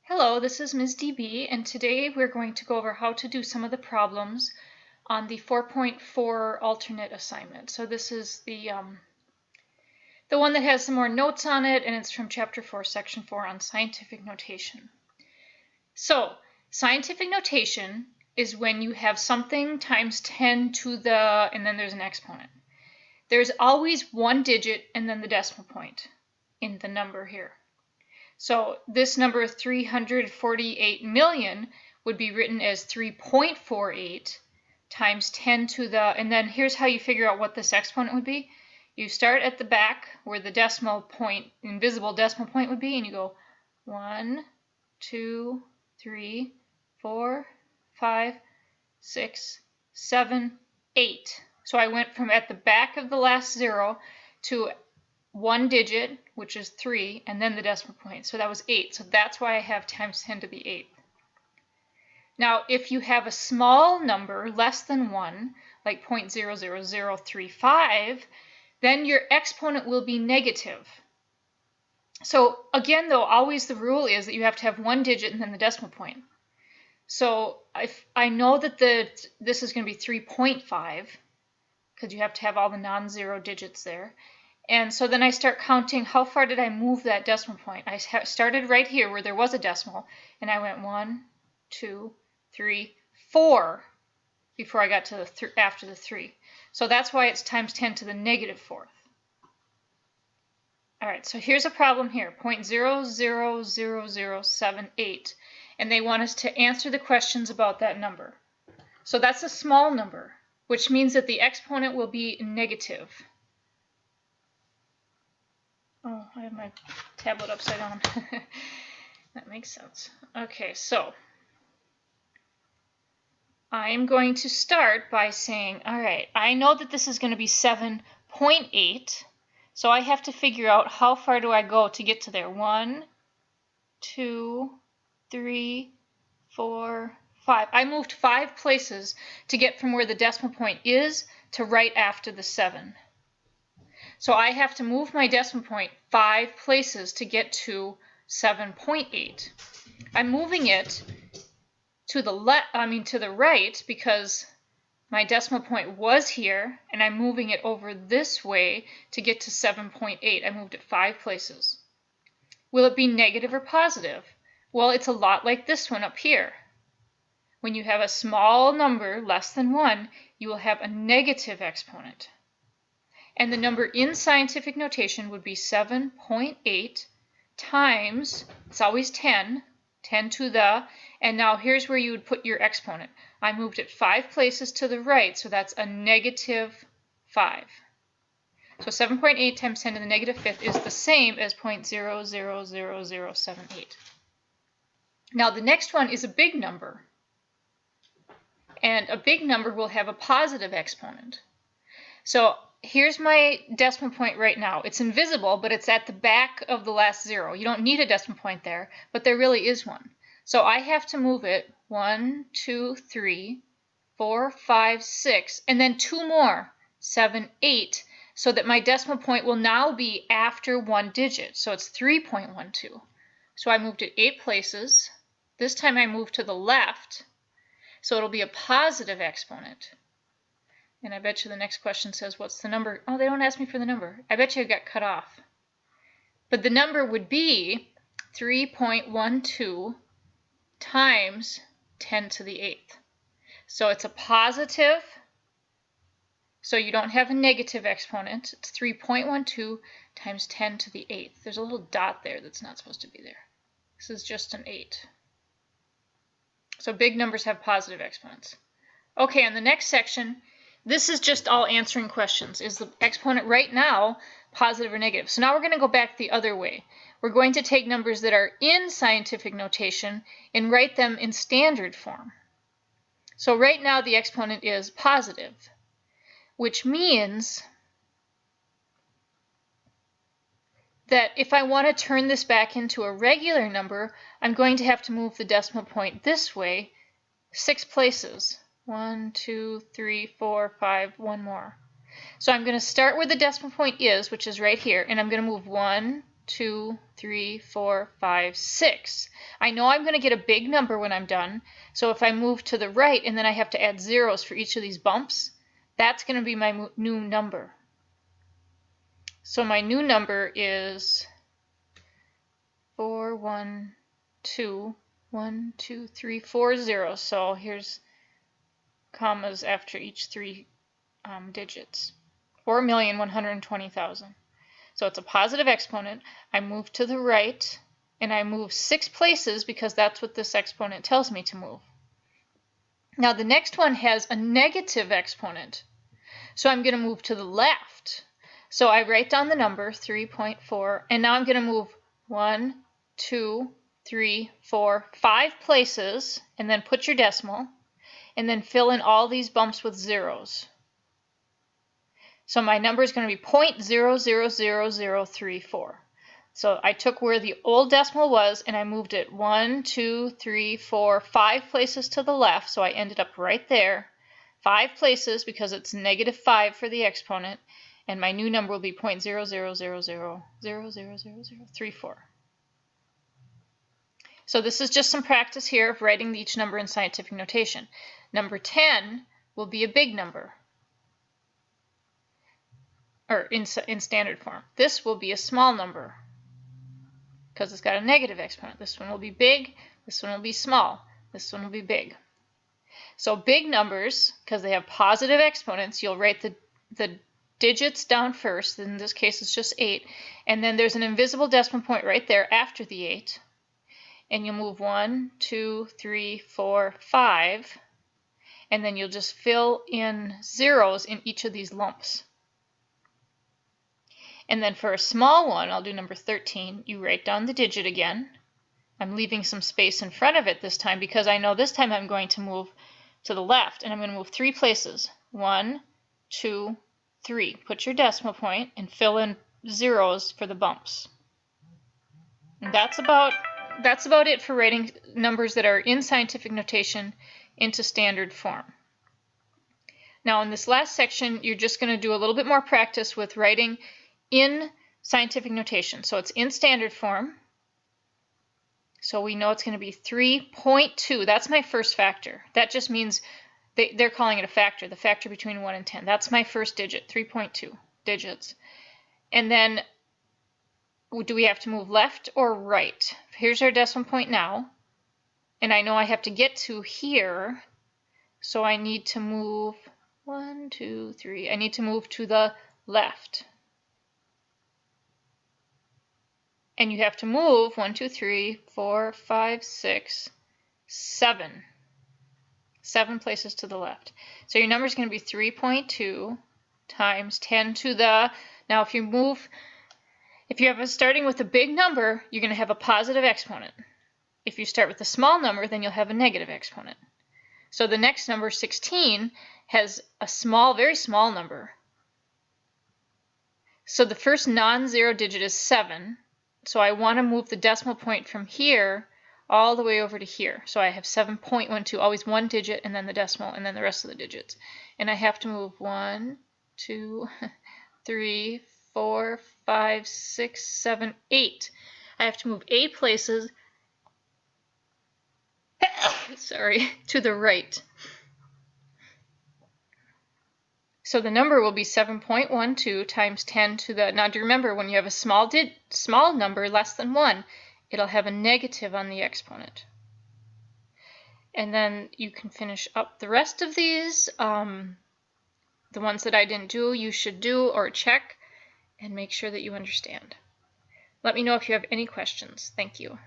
Hello, this is Ms. DB, and today we're going to go over how to do some of the problems on the 4.4 alternate assignment. So this is the one that has some more notes on it, and it's from Chapter 4, Section 4 on scientific notation. So scientific notation is when you have something times 10 to the, and then there's an exponent. There's always one digit and then the decimal point in the number here. So this number 348 million would be written as 3.48 times 10 to the, and then here's how you figure out what this exponent would be. You start at the back where the decimal point, invisible decimal point would be, and you go 1, 2, 3, 4, 5, 6, 7, 8. So I went from at the back of the last zero to one digit, which is 3, and then the decimal point. So that was 8. So that's why I have times 10 to the 8th. Now, if you have a small number, less than 1, like 0.00035, then your exponent will be negative. So again, though, always the rule is that you have to have one digit and then the decimal point. So if I know that this is going to be 3.5, because you have to have all the non-zero digits there. And so then I start counting how far did I move that decimal point. I started right here where there was a decimal, and I went 1, 2, 3, 4 before I got to the after the 3. So that's why it's times 10 to the negative 4th. All right, so here's a problem here, 0.000078, and they want us to answer the questions about that number. So that's a small number, which means that the exponent will be negative. Oh, I have my tablet upside down. That makes sense. Okay, so I'm going to start by saying, all right, I know that this is going to be 7.8, so I have to figure out how far do I go to get to there. 1, 2, 3, 4, 5. I moved 5 places to get from where the decimal point is to right after the 7. So I have to move my decimal point 5 places to get to 7.8. I'm moving it to the to the right because my decimal point was here, and I'm moving it over this way to get to 7.8. I moved it 5 places. Will it be negative or positive? Well, it's a lot like this one up here. When you have a small number, less than 1, you will have a negative exponent. And the number in scientific notation would be 7.8 times, it's always 10, 10 to the, and now here's where you would put your exponent. I moved it 5 places to the right, so that's a negative 5. So 7.8 times 10 to the negative 5th is the same as 0.000078. Now the next one is a big number. And a big number will have a positive exponent. So here's my decimal point right now. It's invisible, but it's at the back of the last zero. You don't need a decimal point there, but there really is one. So I have to move it 1, 2, 3, 4, 5, 6, and then 2 more, 7, 8, so that my decimal point will now be after one digit. So it's 3.12. So I moved it 8 places. This time I moved to the left, so it'll be a positive exponent. And I bet you the next question says, what's the number? Oh, they don't ask me for the number. I bet you I got cut off. But the number would be 3.12 times 10 to the 8th. So it's a positive, so you don't have a negative exponent. It's 3.12 times 10 to the 8th. There's a little dot there that's not supposed to be there. This is just an 8. So big numbers have positive exponents. Okay, in the next section, this is just all answering questions. Is the exponent right now positive or negative? So now we're going to go back the other way. We're going to take numbers that are in scientific notation and write them in standard form. So right now the exponent is positive, which means that if I want to turn this back into a regular number, I'm going to have to move the decimal point this way 6 places. 1, 2, 3, 4, 5, one more. So I'm going to start where the decimal point is, which is right here, and I'm going to move 1, 2, 3, 4, 5, 6. I know I'm going to get a big number when I'm done, so if I move to the right and then I have to add zeros for each of these bumps, that's going to be my new number. So my new number is 4, 1, 2, 1, 2, 3, 4 zeros. So here's commas after each 3 digits. 4,120,000. So it's a positive exponent. I move to the right, and I move 6 places because that's what this exponent tells me to move. Now the next one has a negative exponent, so I'm going to move to the left. So I write down the number 3.4, and now I'm going to move 1, 2, 3, 4, 5 places, and then put your decimal, and then fill in all these bumps with zeros. So my number is going to be 0.000034. So I took where the old decimal was and I moved it 1, 2, 3, 4, 5 places to the left. So I ended up right there. 5 places because it's -5 for the exponent. And my new number will be 0.00000034. So this is just some practice here of writing each number in scientific notation. Number 10 will be a big number, or in standard form. This will be a small number because it's got a negative exponent. This one will be big, this one will be small, this one will be big. So big numbers, because they have positive exponents, you'll write the digits down first. In this case it's just 8, and then there's an invisible decimal point right there after the 8, and you'll move 1, 2, 3, 4, 5, and then you'll just fill in zeros in each of these lumps. And then for a small one, I'll do number 13, you write down the digit again. I'm leaving some space in front of it this time because I know this time I'm going to move to the left, and I'm going to move 3 places. 1, 2, 3. Put your decimal point and fill in zeros for the bumps. And that's about it for writing numbers that are in scientific notation into standard form. Now in this last section, you're just going to do a little bit more practice with writing in scientific notation. So it's in standard form. So we know it's going to be 3.2. That's my first factor. That just means they're calling it a factor, the factor between 1 and 10. That's my first digit, 3.2 digits. And then do we have to move left or right? Here's our decimal point now. And I know I have to get to here. So I need to move 1, 2, 3. I need to move to the left. And you have to move 1, 2, 3, 4, 5, 6, 7. 7 places to the left. So your number is going to be 3.2 times 10 to the, now if you have a starting with a big number, you're going to have a positive exponent. If you start with a small number, then you'll have a negative exponent. So the next number, 16, has a small, very small number. So the first non-zero digit is 7. So I want to move the decimal point from here all the way over to here. So I have 7.12, always one digit and then the decimal and then the rest of the digits. And I have to move 1, 2, 3, 4, 5, 6, 7, 8. I have to move 8 places sorry, to the right. So the number will be 7.12 times 10 to the, now do you remember when you have a small number less than 1, it'll have a negative on the exponent. And then you can finish up the rest of these. The ones that I didn't do, you should do or check and make sure that you understand. Let me know if you have any questions. Thank you.